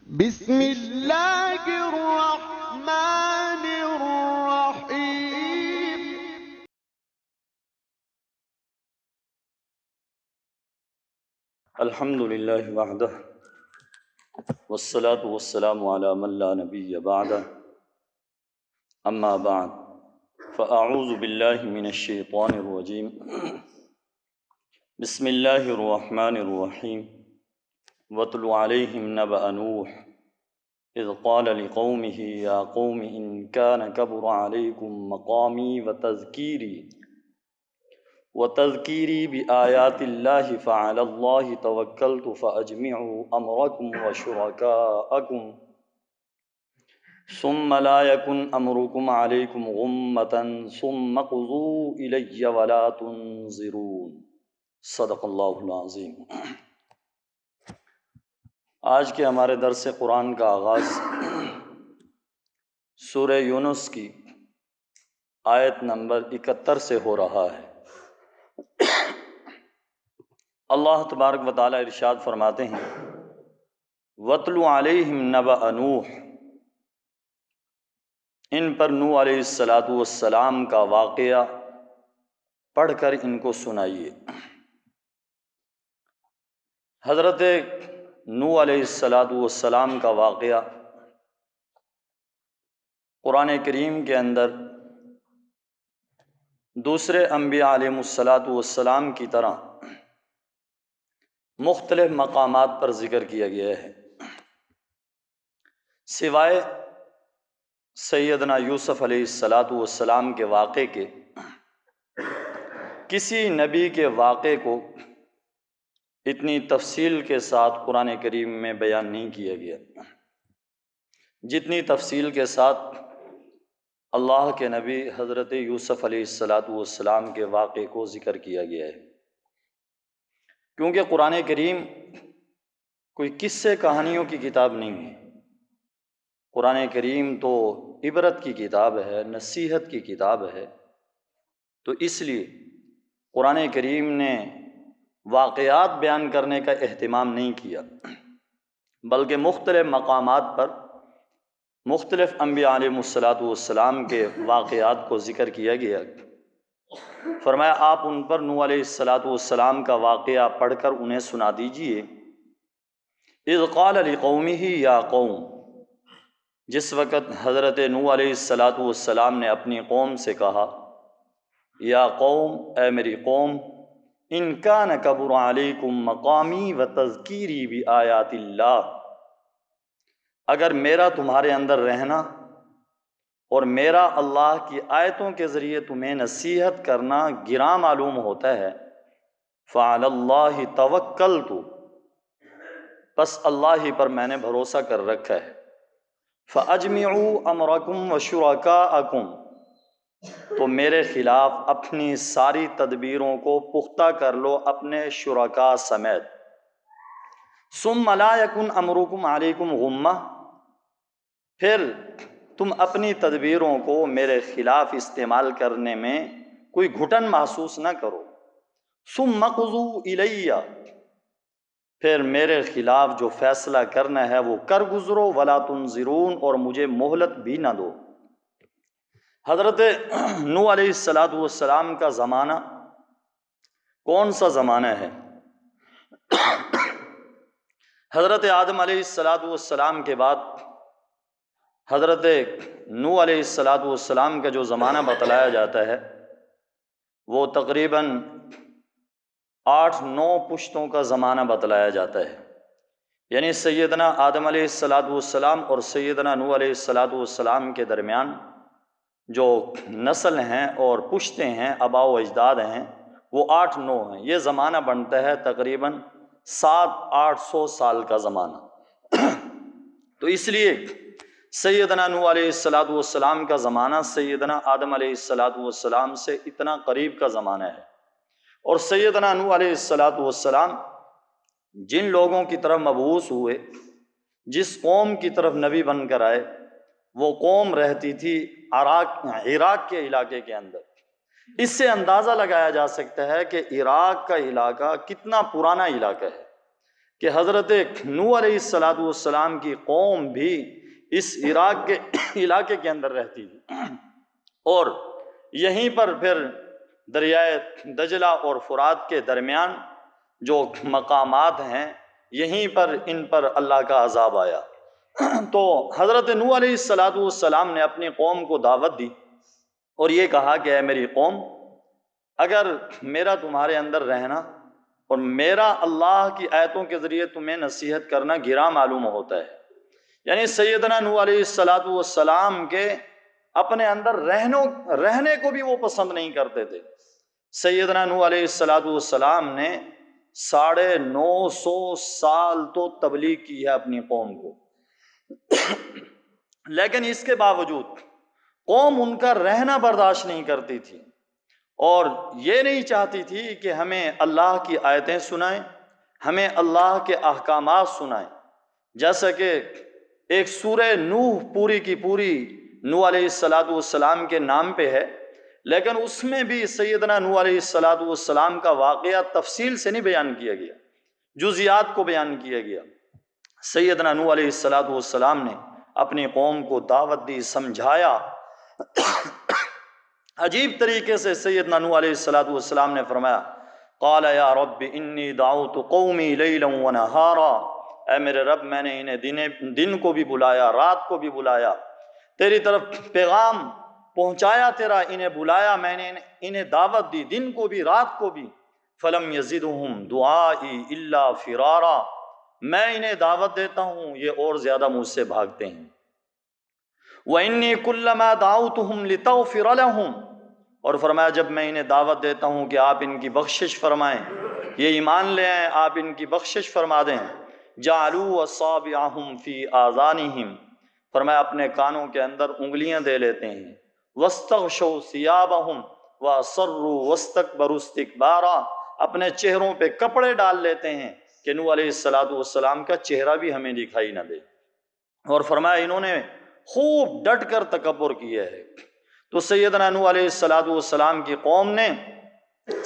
بسم اللہ الرحمن الرحیم۔ الحمد للہ وحدہ والصلاة والسلام علی من لا نبی بعدہ، اما بعد فاعوذ باللہ من الشیطان الرجیم۔ بسم اللہ الرحمن الرحیم۔ واتل علیہم نبأ نوح اذ قال لقومہ یا قوم ان کان کبر علیکم مقامی وتذکیری بآیات اللہ فعلی اللہ توکلت فاجمعوا امرکم وشرکاءکم ثم لا یکن امرکم علیکم غمۃ ثم قضوا الی ولا تنظرون۔ صدق اللہ العظیم۔ آج کے ہمارے درس قرآن کا آغاز سورہ یونس کی آیت نمبر 71 سے ہو رہا ہے۔ اللہ تبارک و تعالیٰ ارشاد فرماتے ہیں، وَاتْلُ عَلَيْهِمْ نَبَأَ نوح، ان پر نوح علیہ السلام کا واقعہ پڑھ کر ان کو سنائیے۔ حضرت نوح علیہ السلام کا واقعہ قرآن کریم کے اندر دوسرے انبیاء علیہ السلام کی طرح مختلف مقامات پر ذکر کیا گیا ہے، سوائے سیدنا یوسف علیہ السلام کے واقعے کے کسی نبی کے واقعے کو اتنی تفصیل کے ساتھ قرآن کریم میں بیان نہیں کیا گیا جتنی تفصیل کے ساتھ اللہ کے نبی حضرت یوسف علیہ السلام کے واقعے کو ذکر کیا گیا ہے، کیونکہ قرآن کریم کوئی قصے کہانیوں کی کتاب نہیں ہے۔ قرآن کریم تو عبرت کی کتاب ہے، نصیحت کی کتاب ہے، تو اس لیے قرآن کریم نے واقعات بیان کرنے کا اہتمام نہیں کیا، بلکہ مختلف مقامات پر مختلف انبیاء علیہ السلام کے واقعات کو ذکر کیا گیا۔ فرمایا آپ ان پر نوح علیہ السلام کا واقعہ پڑھ کر انہیں سنا دیجئے۔ اذ قال لقومہ یا قوم، جس وقت حضرت نوح علیہ السلام نے اپنی قوم سے کہا، یا قوم، اے میری قوم، ان کان کبر علیکم مقامی وتذکیری بآیات اللہ، اگر میرا تمہارے اندر رہنا اور میرا اللہ کی آیتوں کے ذریعے تمہیں نصیحت کرنا گراں معلوم ہوتا ہے، فعلی اللہ توکلت، بس اللہ ہی پر میں نے بھروسہ کر رکھا ہے، فاجمعوا امرکم وشرکاءکم، تو میرے خلاف اپنی ساری تدبیروں کو پختہ کر لو اپنے شرکاء سمیت، ثم لا یکن امرکم علیکم غمہ، پھر تم اپنی تدبیروں کو میرے خلاف استعمال کرنے میں کوئی گھٹن محسوس نہ کرو، ثم قضوا الی، پھر میرے خلاف جو فیصلہ کرنا ہے وہ کر گزرو، ولا تنظرون، اور مجھے مہلت بھی نہ دو۔ حضرت نوح علیہ السلام کا زمانہ کون سا زمانہ ہے؟ حضرت آدم علیہ السلام کے بعد حضرت نوح علیہ السلام کا جو زمانہ بتلایا جاتا ہے وہ تقریباً 8-9 پشتوں کا زمانہ بتلایا جاتا ہے، یعنی سیدنا آدم علیہ السلام اور سیدنا نوح علیہ السلام کے درمیان جو نسل ہیں اور پشتیں ہیں، آباء و اجداد ہیں، وہ 8-9 ہیں۔ یہ زمانہ بنتا ہے تقریباً 700-800 سال کا زمانہ۔ تو اس لیے سیدنا نوح علیہ السلام کا زمانہ سیدنا آدم علیہ السلام سے اتنا قریب کا زمانہ ہے، اور سیدنا نوح علیہ السلام جن لوگوں کی طرف مبعوث ہوئے، جس قوم کی طرف نبی بن کر آئے، وہ قوم رہتی تھی عراق کے علاقے کے اندر۔ اس سے اندازہ لگایا جا سکتا ہے کہ عراق کا علاقہ کتنا پرانا علاقہ ہے۔ کہ حضرت نوح علیہ السلام کی قوم بھی اس عراق کے علاقے کے اندر رہتی تھی، اور یہیں پر پھر دریائے دجلہ اور فرات کے درمیان جو مقامات ہیں، یہیں پر ان پر اللہ کا عذاب آیا۔ تو حضرت نوح علیہ السلام نے اپنی قوم کو دعوت دی اور یہ کہا کہ اے میری قوم، اگر میرا تمہارے اندر رہنا اور میرا اللہ کی آیتوں کے ذریعے تمہیں نصیحت کرنا گراں معلوم ہوتا ہے، یعنی سیدنا نوح علیہ السلام کے اپنے اندر رہنے کو بھی وہ پسند نہیں کرتے تھے۔ سیدنا نوح علیہ السلام نے 950 سال تو تبلیغ کی ہے اپنی قوم کو، لیکن اس کے باوجود قوم ان کا رہنا برداشت نہیں کرتی تھی اور یہ نہیں چاہتی تھی کہ ہمیں اللہ کی آیتیں سنائیں، ہمیں اللہ کے احکامات سنائیں۔ جیسا کہ ایک سورہ نوح پوری کی پوری نوح علیہ السلام کے نام پہ ہے، لیکن اس میں بھی سیدنا نوح علیہ السلام کا واقعہ تفصیل سے نہیں بیان کیا گیا، جزیات کو بیان کیا گیا۔ سیدنا نوح علیہ السلام نے اپنی قوم کو دعوت دی، سمجھایا۔ عجیب طریقے سے سیدنا نوح علیہ السلام نے فرمایا، قال یا رب انی دعوت قومی لیلا ونہارا، اے میرے رب میں نے انہیں دن کو بھی بلایا، رات کو بھی بلایا، تیری طرف پیغام پہنچایا تیرا، انہیں بلایا، میں نے انہیں دعوت دی دن کو بھی رات کو بھی، فلم یزدہم دعائی الا فرارا، میں انہیں دعوت دیتا ہوں یہ اور زیادہ مجھ سے بھاگتے ہیں۔ وَإِنِّي كُلَّمَا دَعَوْتُهُمْ لِتَغْفِرَ لَهُمْ، اور فرمایا جب میں انہیں دعوت دیتا ہوں کہ آپ ان کی بخشش فرمائیں، یہ ایمان لے آئیں، آپ ان کی بخشش فرما دیں، جَعَلُوا أَصَابِعَهُمْ فِي آذَانِهِمْ، فرمایا اپنے کانوں کے اندر انگلیاں دے لیتے ہیں، وَاسْتَغْشَوْا ثِيَابَهُمْ وَأَصَرُّوا وَاسْتَكْبَرُوا اسْتِكْبَارًا، اپنے چہروں پہ کپڑے ڈال لیتے ہیں کہ نوح علیہ السلام کا چہرہ بھی ہمیں دکھائی نہ دے، اور فرمایا انہوں نے خوب ڈٹ کر تکبر کیا ہے۔ تو سیدنا نوح علیہ السلام کی قوم نے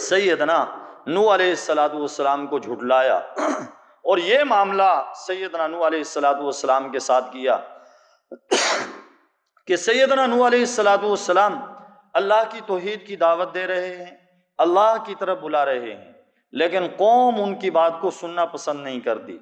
سیدنا نوح علیہ السلام کو جھٹلایا، اور یہ معاملہ سیدنا نوح علیہ السلام کے ساتھ کیا کہ سیدنا نوح علیہ السلام اللہ کی توحید کی دعوت دے رہے ہیں، اللہ کی طرف بلا رہے ہیں، لیکن قوم ان کی بات کو سننا پسند نہیں کرتی،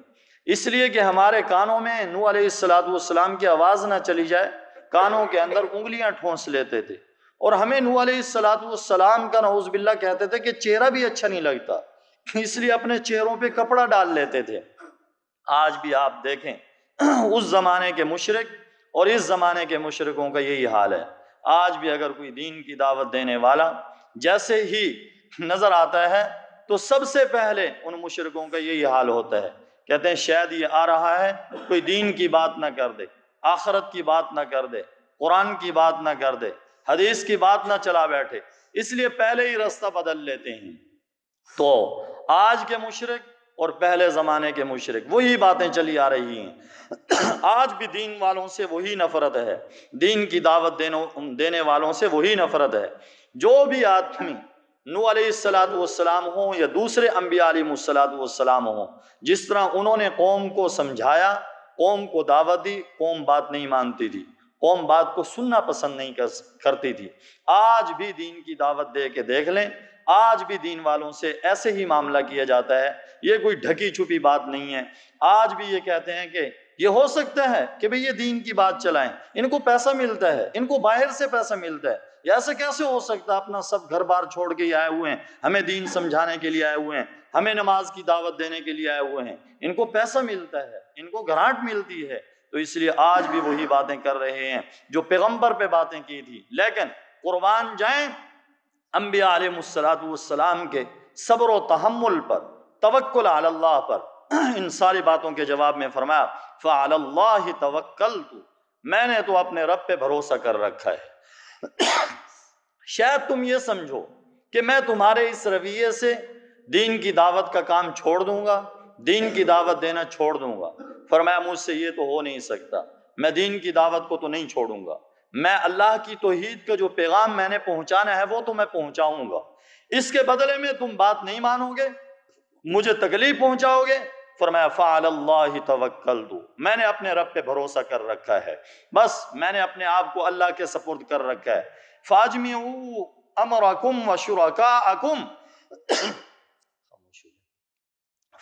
اس لیے کہ ہمارے کانوں میں نوح علیہ السلام کی آواز نہ چلی جائے، کانوں کے اندر انگلیاں ٹھونس لیتے تھے، اور ہمیں نوح علیہ السلام کا نعوذ باللہ کہتے تھے کہ چہرہ بھی اچھا نہیں لگتا، اس لیے اپنے چہروں پہ کپڑا ڈال لیتے تھے۔ آج بھی آپ دیکھیں اس زمانے کے مشرک اور اس زمانے کے مشرکوں کا یہی حال ہے۔ آج بھی اگر کوئی دین کی دعوت دینے والا جیسے ہی نظر آتا ہے تو سب سے پہلے ان مشرکوں کا یہی حال ہوتا ہے، کہتے ہیں شاید یہ آ رہا ہے کوئی دین کی بات نہ کر دے، آخرت کی بات نہ کر دے، قرآن کی بات نہ کر دے، حدیث کی بات نہ چلا بیٹھے، اس لیے پہلے ہی راستہ بدل لیتے ہیں۔ تو آج کے مشرک اور پہلے زمانے کے مشرک وہی باتیں چلی آ رہی ہیں۔ آج بھی دین والوں سے وہی نفرت ہے، دین کی دعوت دینے والوں سے وہی نفرت ہے۔ جو بھی آدمی نوح علیہ السلام ہوں یا دوسرے انبیاء علیہ السلام ہوں، جس طرح انہوں نے قوم کو سمجھایا، قوم کو دعوت دی، قوم بات نہیں مانتی تھی، قوم بات کو سننا پسند نہیں کرتی تھی۔ آج بھی دین کی دعوت دے کے دیکھ لیں، آج بھی دین والوں سے ایسے ہی معاملہ کیا جاتا ہے، یہ کوئی ڈھکی چھپی بات نہیں ہے۔ آج بھی یہ کہتے ہیں کہ یہ ہو سکتا ہے کہ بھئی یہ دین کی بات چلائیں، ان کو پیسہ ملتا ہے، ان کو باہر سے پیسہ ملتا ہے، یہ ایسے کیسے ہو سکتا ہے، اپنا سب گھر بار چھوڑ کے آئے ہوئے ہیں، ہمیں دین سمجھانے کے لیے آئے ہوئے ہیں، ہمیں نماز کی دعوت دینے کے لیے آئے ہوئے ہیں، ان کو پیسہ ملتا ہے، ان کو گرانٹ ملتی ہے۔ تو اس لیے آج بھی وہی باتیں کر رہے ہیں جو پیغمبر پہ باتیں کی تھی۔ لیکن قربان جائیں انبیاء علیہ السلام کے صبر و تحمل پر، توکل علی اللہ پر۔ ان ساری باتوں کے جواب میں فرمایا فعلی اللہ توکلت، میں نے تو اپنے رب پہ بھروسہ کر رکھا ہے۔ شاید تم یہ سمجھو کہ میں تمہارے اس رویے سے دین کی دعوت کا کام چھوڑ دوں گا، دین کی دعوت دینا چھوڑ دوں گا۔ فرمایا مجھ سے یہ تو ہو نہیں سکتا، میں دین کی دعوت کو تو نہیں چھوڑوں گا، میں اللہ کی توحید کا جو پیغام میں نے پہنچانا ہے وہ تو میں پہنچاؤں گا، اس کے بدلے میں تم بات نہیں مانو گے، مجھے تکلیف پہنچاؤ گے، فرمایا فعلی اللہ توکلت، میں نے اپنے رب پہ بھروسہ کر رکھا ہے، بس میں نے اپنے آپ کو اللہ کے سپرد کر رکھا ہے۔ فاجمعوا امرکم وشرکاءکم،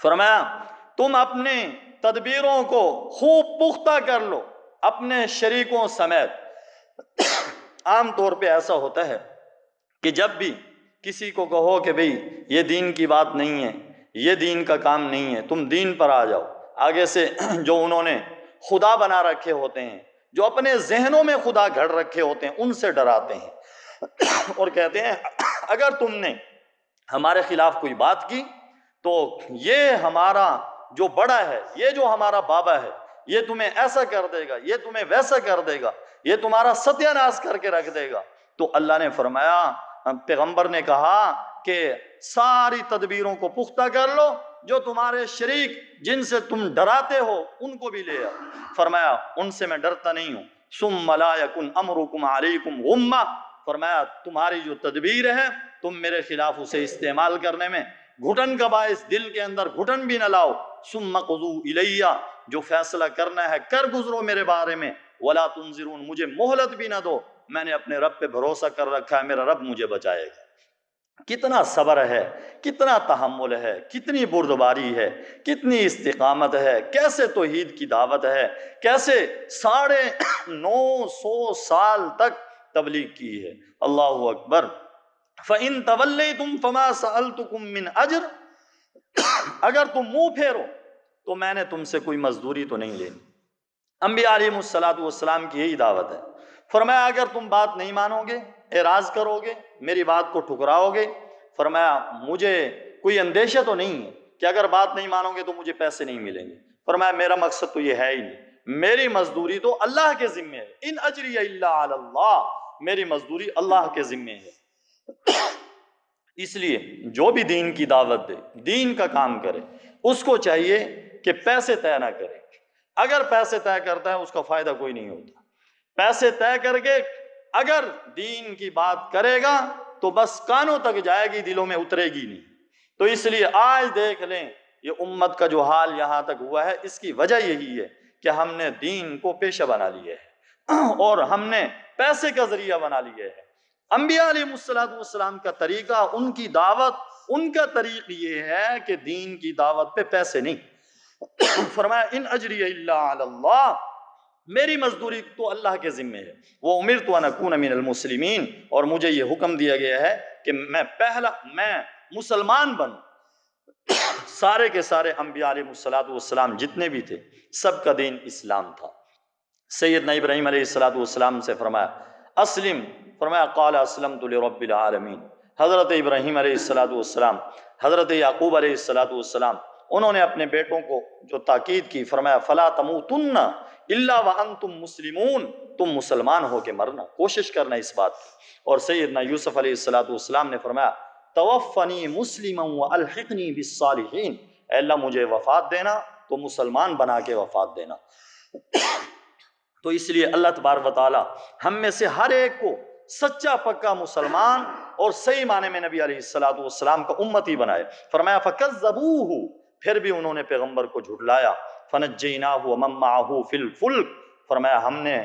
فرمایا تم اپنے تدبیروں کو خوب پختہ کر لو اپنے شریکوں سمیت۔ عام طور پہ ایسا ہوتا ہے کہ جب بھی کسی کو کہو کہ بھئی یہ دین کی بات نہیں ہے، یہ دین کا کام نہیں ہے، تم دین پر آ جاؤ، آگے سے جو انہوں نے خدا بنا رکھے ہوتے ہیں، جو اپنے ذہنوں میں خدا گھڑ رکھے ہوتے ہیں، ان سے ڈراتے ہیں اور کہتے ہیں اگر تم نے ہمارے خلاف کوئی بات کی تو یہ ہمارا جو بڑا ہے، یہ جو ہمارا بابا ہے، یہ تمہیں ایسا کر دے گا، یہ تمہیں ویسا کر دے گا، یہ تمہارا ستیہ ناش کر کے رکھ دے گا۔ تو اللہ نے فرمایا، پیغمبر نے کہا کہ ساری تدبیروں کو پختہ کر لو، جو تمہارے شریک جن سے تم ڈراتے ہو ان کو بھی لے آؤ۔ فرمایا ان سے میں ڈرتا نہیں ہوں۔ ثم لا یکن امرکم علیکم غمہ، فرمایا تمہاری جو تدبیر ہے تم میرے خلاف اسے استعمال کرنے میں گھٹن کا باعث دل کے اندر گھٹن بھی نہ لاؤ۔ ثم قضوا الیہ، جو فیصلہ کرنا ہے کر گزرو میرے بارے میں، ولا تنظرون، مجھے مہلت بھی نہ دو، میں نے اپنے رب پہ بھروسہ کر رکھا ہے، میرا رب مجھے بچائے گا۔ کتنا صبر ہے، کتنا تحمل ہے، کتنی بردباری ہے، کتنی استقامت ہے، کیسے توحید کی دعوت ہے، کیسے 950 سال تک تبلیغ کی ہے۔ اللہ اکبر۔ فَإِن تَوَلَّيْتُمْ فَمَا سَأَلْتُكُم مِّنْ أَجْرٍ، اگر تم منہ پھیرو تو میں نے تم سے کوئی مزدوری تو نہیں لینی۔ انبیاء علیہ السلام کی یہی دعوت ہے۔ فرمایا اگر تم بات نہیں مانو گے، اعراض کرو گے، میری بات کو ٹھکراؤ گے، فرمایا مجھے کوئی اندیشہ تو نہیں ہے کہ اگر بات نہیں مانو گے تو مجھے پیسے نہیں ملیں گے۔ فرمایا میرا مقصد تو یہ ہے ہی نہیں، میری مزدوری تو اللہ کے ذمے ہے، ان اجری الا علی اللہ، میری مزدوری اللہ کے ذمے ہے۔ اس لیے جو بھی دین کی دعوت دے، دین کا کام کرے، اس کو چاہیے کہ پیسے طے نہ کرے۔ اگر پیسے طے کرتا ہے اس کا فائدہ کوئی نہیں ہوتا۔ پیسے طے کر کے اگر دین کی بات کرے گا تو بس کانوں تک جائے گی، دلوں میں اترے گی نہیں۔ تو اس لیے آج دیکھ لیں یہ امت کا جو حال یہاں تک ہوا ہے، اس کی وجہ یہی ہے کہ ہم نے دین کو پیشہ بنا لیا ہے اور ہم نے پیسے کا ذریعہ بنا لیا ہے۔ انبیاء علیہ السلام کا طریقہ، ان کی دعوت، ان کا طریق یہ ہے کہ دین کی دعوت پہ پیسے نہیں۔ فرمایا ان اجری الا علی اللہ، میری مزدوری تو اللہ کے ذمے ہے۔ وہ امرت ان اکون من المسلمین، اور مجھے یہ حکم دیا گیا ہے کہ میں مسلمان بنوں۔ سارے کے سارے انبیاء علیہ السلام جتنے بھی تھے، سب کا دین اسلام تھا۔ سیدنا ابراہیم علیہ السلام سے فرمایا اسلم، فرمایا قال اسلمت لرب العالمین۔ حضرت ابراہیم علیہ السلام، حضرت یعقوب علیہ السلام، انہوں نے اپنے بیٹوں کو جو تاکید کی، فرمایا فلا تموتن الا وانتم مسلمون، تم مسلمان ہو کے مرنا، کوشش کرنا اس بات کی۔ اور سیدنا یوسف علیہ السلام نے فرمایا توفنی مسلما والحقنی بالصالحین، اے اللہ مجھے وفات دینا تو مسلمان بنا کے وفات دینا۔ تو اس لیے اللہ تبارک و تعالی ہم میں سے ہر ایک کو سچا پکا مسلمان اور صحیح معنی میں نبی علیہ السلام کا امتی بنائے۔ فرمایا فکذبوہ، پھر بھی انہوں نے پیغمبر کو جھٹلایا، فنجیناہ ومن معہ فی الفلک، فرمایا ہم نے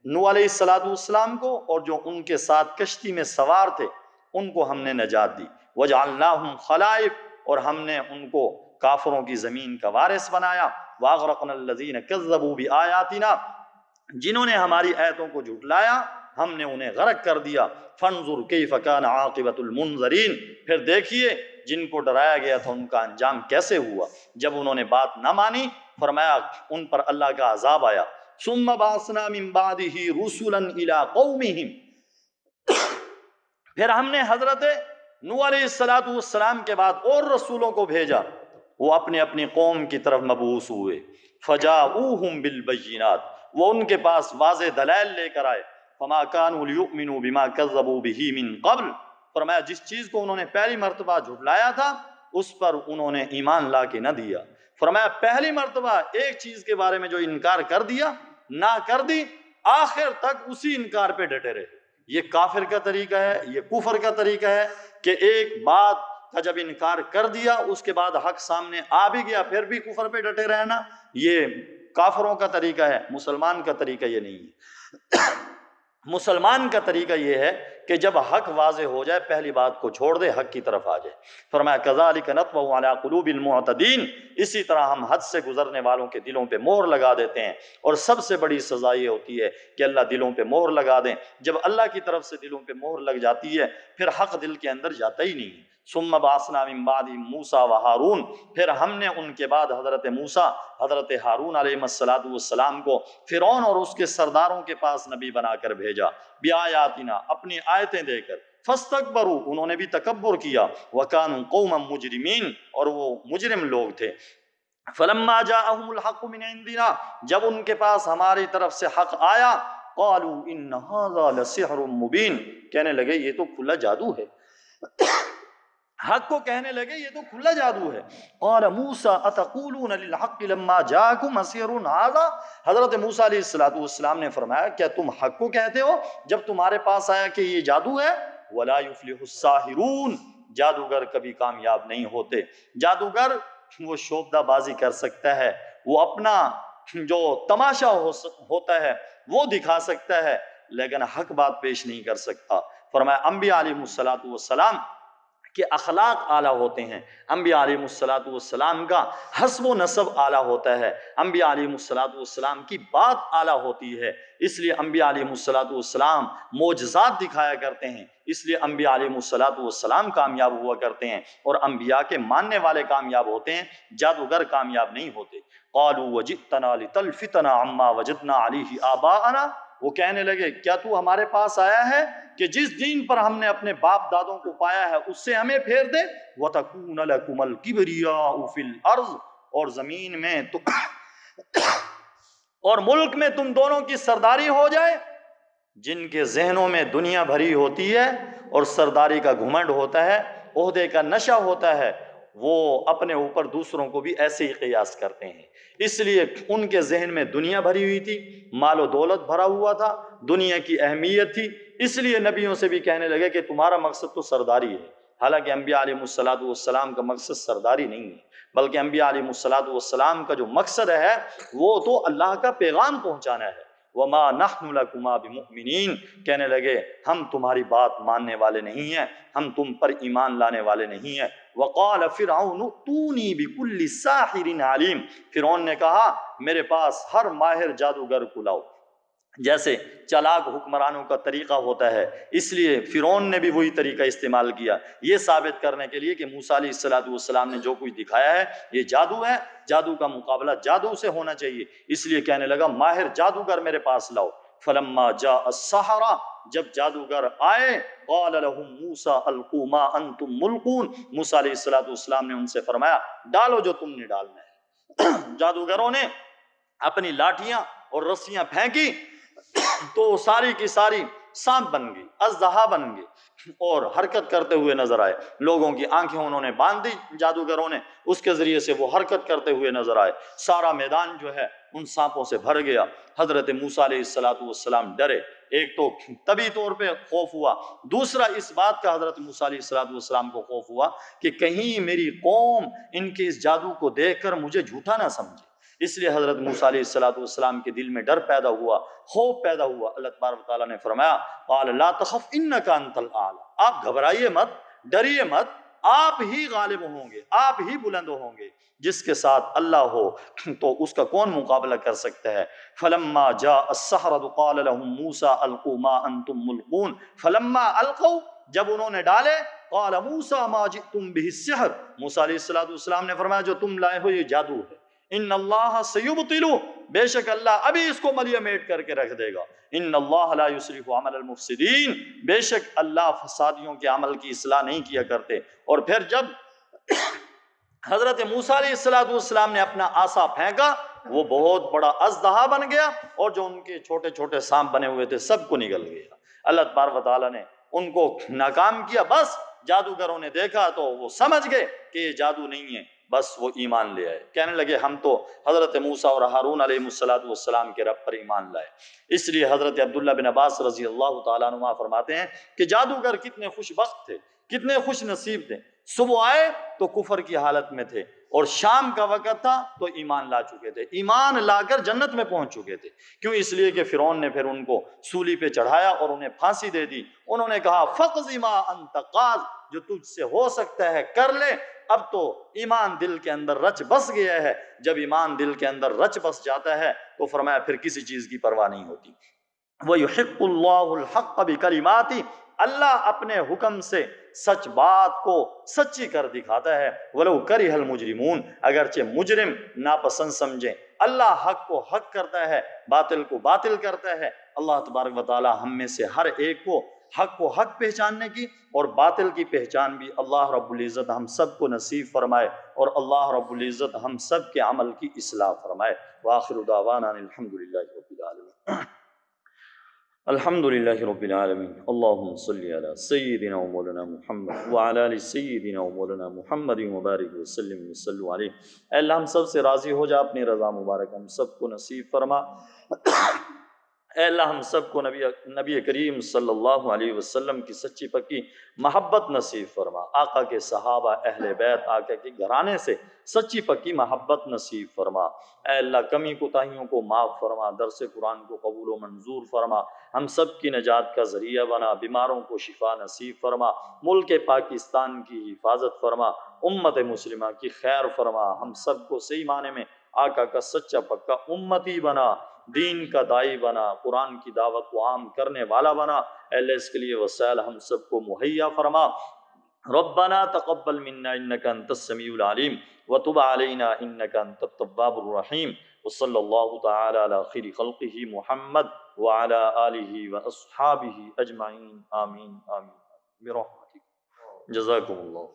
نوح علیہ السلام کو اور جو ان کے ساتھ کشتی میں سوار تھے ان کو ہم نے نجات دی، وجعلناہم خلائف، اور ہم نے ان کو کافروں کی زمین کا وارث بنایا، واغرقنا الذین کذبوا بآیاتنا، جنہوں نے ہماری آیتوں کو جھٹلایا ہم نے انہیں غرق کر دیا۔ فانظر کیف کان عاقبۃ المنذرین، پھر دیکھیے جن کو ڈرایا گیا تھا ان کا انجام کیسے ہوا جب انہوں نے بات نہ مانی۔ فرمایا ان پر اللہ کا عذاب آیا۔ ثم بعثنا من بعدہ رسلا الی قومہم، پھر ہم نے حضرت نوح علیہ السلام کے بعد اور رسولوں کو بھیجا، وہ اپنی اپنی قوم کی طرف مبعوث ہوئے۔ فجاؤہم بالبینات، وہ ان کے پاس واضح دلائل لے کر آئے۔ فما كانوا ليؤمنوا بما كذبوا به من قبل، فرمایا جس چیز کو انہوں نے پہلی مرتبہ جھٹلایا تھا اس پر انہوں نے ایمان لا کے نہ دیا۔ فرمایا پہلی مرتبہ ایک چیز کے بارے میں جو انکار کر دیا، نہ کر دی، آخر تک اسی انکار پہ ڈٹے رہے۔ یہ کافر کا طریقہ ہے، یہ کفر کا طریقہ ہے کہ ایک بات کا جب انکار کر دیا اس کے بعد حق سامنے آ بھی گیا پھر بھی کفر پہ ڈٹے رہنا، یہ کافروں کا طریقہ ہے، مسلمان کا طریقہ یہ نہیں ہے۔ مسلمان کا طریقہ یہ ہے کہ جب حق واضح ہو جائے پہلی بات کو چھوڑ دے، حق کی طرف آ جائے۔ فرمایا کذالک نطبع علی قلوب المعتدین، اسی طرح ہم حد سے گزرنے والوں کے دلوں پہ مہر لگا دیتے ہیں، اور سب سے بڑی سزا یہ ہوتی ہے کہ اللہ دلوں پہ مہر لگا دیں۔ جب اللہ کی طرف سے دلوں پہ مہر لگ جاتی ہے پھر حق دل کے اندر جاتا ہی نہیں۔ ثم بعثنا من بعد موسیٰ و ہارون، پھر ہم نے ان کے بعد حضرت موسیٰ، حضرت ہارون علیہ السلام کو فرعون اور اس کے سرداروں کے پاس نبی بنا کر بھیجا، بآیاتنا، اپنی آیتیں دے کر، فاستکبروا، انہوں نے بھی تکبر کیا، وکانوا قوما مجرمین، اور وہ مجرم لوگ تھے۔ فلما جاءہم الحق من عندنا، جب ان کے پاس ہماری طرف سے حق آیا، قالوا ان ھذا لسحر مبین، کہنے لگے یہ تو کھلا جادو ہے، حق کو کہنے لگے یہ تو کھلا جادو ہے۔ قال موسیٰ اتقولون للحق لما جاءکم اسحر ھذا، حضرت موسیٰ علیہ السلام نے فرمایا کیا تم حق کو کہتے ہو جب تمہارے پاس آیا کہ یہ جادو ہے؟ ولا یفلح الساحرون، جادوگر کبھی کامیاب نہیں ہوتے۔ جادوگر وہ شوبدہ بازی کر سکتا ہے، وہ اپنا جو تماشا ہوتا ہے وہ دکھا سکتا ہے، لیکن حق بات پیش نہیں کر سکتا۔ فرمایا انبیاء علیہ السلام کہ اخلاق اعلیٰ ہوتے ہیں، انبیاء علیہ السلام کا حسب و نسب اعلیٰ ہوتا ہے، انبیاء علیہ السلام کی بات اعلیٰ ہوتی ہے، اس لیے انبیاء علیہ السلام معجزات دکھایا کرتے ہیں، اس لیے انبیاء علیہ السلام کامیاب ہوا کرتے ہیں، اور انبیاء کے ماننے والے کامیاب ہوتے ہیں، جادوگر کامیاب نہیں ہوتے۔ قالوا وجئتنا لتلفتنا عما وجدنا علیہ آباءنا، وہ کہنے لگے کیا تو ہمارے پاس آیا ہے کہ جس دین پر ہم نے اپنے باپ دادوں کو پایا ہے اس سے ہمیں پھیر دے؟ وَتَكُونَ لَكُمَ الْكِبْرِيَاءُ فِي الْأَرْضِ، اور زمین میں اور ملک میں تم دونوں کی سرداری ہو جائے۔ جن کے ذہنوں میں دنیا بھری ہوتی ہے اور سرداری کا گھمنڈ ہوتا ہے، عہدے کا نشہ ہوتا ہے، وہ اپنے اوپر دوسروں کو بھی ایسے ہی قیاس کرتے ہیں۔ اس لیے ان کے ذہن میں دنیا بھری ہوئی تھی، مال و دولت بھرا ہوا تھا، دنیا کی اہمیت تھی، اس لیے نبیوں سے بھی کہنے لگے کہ تمہارا مقصد تو سرداری ہے، حالانکہ انبیاء علیہ السلام کا مقصد سرداری نہیں ہے، بلکہ انبیاء علیہ السلام کا جو مقصد ہے وہ تو اللہ کا پیغام پہنچانا ہے۔ وَمَا نَحْنُ لَكُمَا بِمُؤْمِنِينَ، کہنے لگے ہم تمہاری بات ماننے والے نہیں ہیں، ہم تم پر ایمان لانے والے نہیں ہیں۔ وَقَالَ فِرْعَوْنُ ائْتُونِي بِكُلِّ سَاحِرٍ عَلِيمٍ، فرعون نے کہا میرے پاس ہر ماہر جادوگر کو لاؤ۔ جیسے چالاک حکمرانوں کا طریقہ ہوتا ہے، اس لیے فرعون نے بھی وہی طریقہ استعمال کیا، یہ ثابت کرنے کے لیے کہ موسیٰ علیہ السلام نے جو کچھ دکھایا ہے یہ جادو ہے، جادو کا مقابلہ جادو سے ہونا چاہیے، اس لیے کہنے لگا ماہر جادوگر میرے پاس لاؤ۔ فلما جاء السحرہ، جب جادوگر آئے، قال لهم موسیٰ القوا ما انتم ملقون، موسیٰ علیہ السلام نے ان سے فرمایا ڈالو جو تم نے ڈالنا ہے۔ جادوگروں نے اپنی لاٹھیاں اور رسیاں پھینکی تو ساری کی ساری سانپ بن گئی، اژدہا بن گئی اور حرکت کرتے ہوئے نظر آئے، لوگوں کی آنکھیں انہوں نے باندھ دی جادوگروں نے، اس کے ذریعے سے وہ حرکت کرتے ہوئے نظر آئے، سارا میدان جو ہے ان سانپوں سے بھر گیا۔ حضرت موسیٰ علیہ السلام ڈرے، ایک تو طبی طور پہ خوف ہوا، دوسرا اس بات کا حضرت موسیٰ علیہ السلام کو خوف ہوا کہ کہیں میری قوم ان کے اس جادو کو دیکھ کر مجھے جھوٹا نہ سمجھے، اس لیے حضرت موسیٰ علیہ السلام کے دل میں ڈر پیدا ہوا، خوف پیدا ہوا۔ اللہ تبارک و تعالیٰ نے فرمایا قال لا تخف انک انت الاعلی، آپ گھبرائیے مت، ڈریے مت، آپ ہی غالب ہوں گے، آپ ہی بلند ہوں گے، جس کے ساتھ اللہ ہو تو اس کا کون مقابلہ کر سکتا ہے۔ فلما جاء السحرة قال لهم موسیٰ القوا ما انتم ملقون، فلما القوا، جب انہوں نے ڈالے، قال موسیٰ ما جئتم به السحر، موسیٰ علیہ السلام نے فرمایا جو تم لائے ہو یہ جادو ہے، ان اللہ سیبطل، بے شک اللہ ابھی اس کو ملیے میٹ کر کے رکھ دے گا، ان اللہ لا یصلح عمل المفسدین، بے شک اللہ فسادیوں کے عمل کی اصلاح نہیں کیا کرتے۔ اور پھر جب حضرت موسیٰ علیہ السلام نے اپنا عصا پھینکا وہ بہت بڑا اژدہا بن گیا، اور جو ان کے چھوٹے چھوٹے سانپ بنے ہوئے تھے سب کو نگل گیا۔ اللہ تبارک و تعالیٰ نے ان کو ناکام کیا، بس جادوگروں نے دیکھا تو وہ سمجھ گئے کہ یہ جادو نہیں ہے، بس وہ ایمان لے آئے، کہنے لگے ہم تو حضرت موسیٰ اور ہارون علیہ السلام کے رب پر ایمان لائے۔ اس لیے حضرت عبداللہ بن عباس رضی اللہ تعالیٰ عنہ فرماتے ہیں کہ جادوگر کتنے خوش بخت تھے، کتنے خوش نصیب تھے، صبح آئے تو کفر کی حالت میں تھے، اور شام کا وقت تھا تو ایمان لا چکے تھے، ایمان لا کر جنت میں پہنچ چکے تھے۔ کیوں؟ اس لیے کہ فرعون نے پھر ان کو سولی پہ چڑھایا اور انہیں پھانسی دے دی۔ انہوں نے کہا فَقْضِ مَا أَنْتَ قَاضٍ، جو تجھ سے ہو سکتا ہے کر لے۔ اب تو ایمان دل کے اندر رچ بس گیا ہے، جب ایمان دل کے اندر رچ بس جاتا ہے تو فرمایا پھر کسی چیز کی پرواہ نہیں ہوتی۔ وَيُحِقُّ اللَّهُ الْحَقَّ بِكَلِمَاتِهِ، اللہ اپنے حکم سے سچ بات کو سچی کر دکھاتا ہے۔ وَلَوْ كَرِهَ الْمُجْرِمُونَ، اگرچہ مجرم ناپسند سمجھیں، اللہ حق کو حق کرتا ہے، باطل کو باطل کرتا ہے۔ اللہ تبارک و تعالی ہم میں سے ہر ایک کو حق پہچاننے کی اور باطل کی پہچان بھی اللہ رب العزت ہم سب کو نصیب فرمائے، اور اللہ رب العزت ہم سب کے عمل کی اصلاح فرمائے۔ وآخر دعوانا الحمدللہ رب العالمین۔ الحمد للہ رب العالمین۔ اللہم صلی علی سیدنا و مولانا محمد وعلی آل سیدنا و مولانا محمد مبارک وسلم وصلوا علیہ۔ اے اللہ ہم سب سے راضی ہو جا، اپنی رضا مبارک ہم سب کو نصیب فرما۔ اے اللہ ہم سب کو نبی کریم صلی اللہ علیہ وسلم کی سچی پکی محبت نصیب فرما، آقا کے صحابہ اہل بیت آقا کے گھرانے سے سچی پکی محبت نصیب فرما۔ اے اللہ کمی کوتاہیوں کو معاف فرما، درس قرآن کو قبول و منظور فرما، ہم سب کی نجات کا ذریعہ بنا، بیماروں کو شفا نصیب فرما، ملک پاکستان کی حفاظت فرما، امت مسلمہ کی خیر فرما، ہم سب کو صحیح معنی میں آقا کا سچا پکا امتی بنا، دین کا دائی بنا، قرآن کی دعوت کو عام کرنے والا بنا۔ اے اللہ اس کے لیے وسائل ہم سب کو مہیا فرما۔ ربنا تقبل منا انك انت السميع العليم وتب علينا انك انت التواب الرحيم، وصلى الله تعالى على خير خلقه محمد وعلى آله واصحابه اجمعين، آمين آمين برحمتك۔ جزاكم الله۔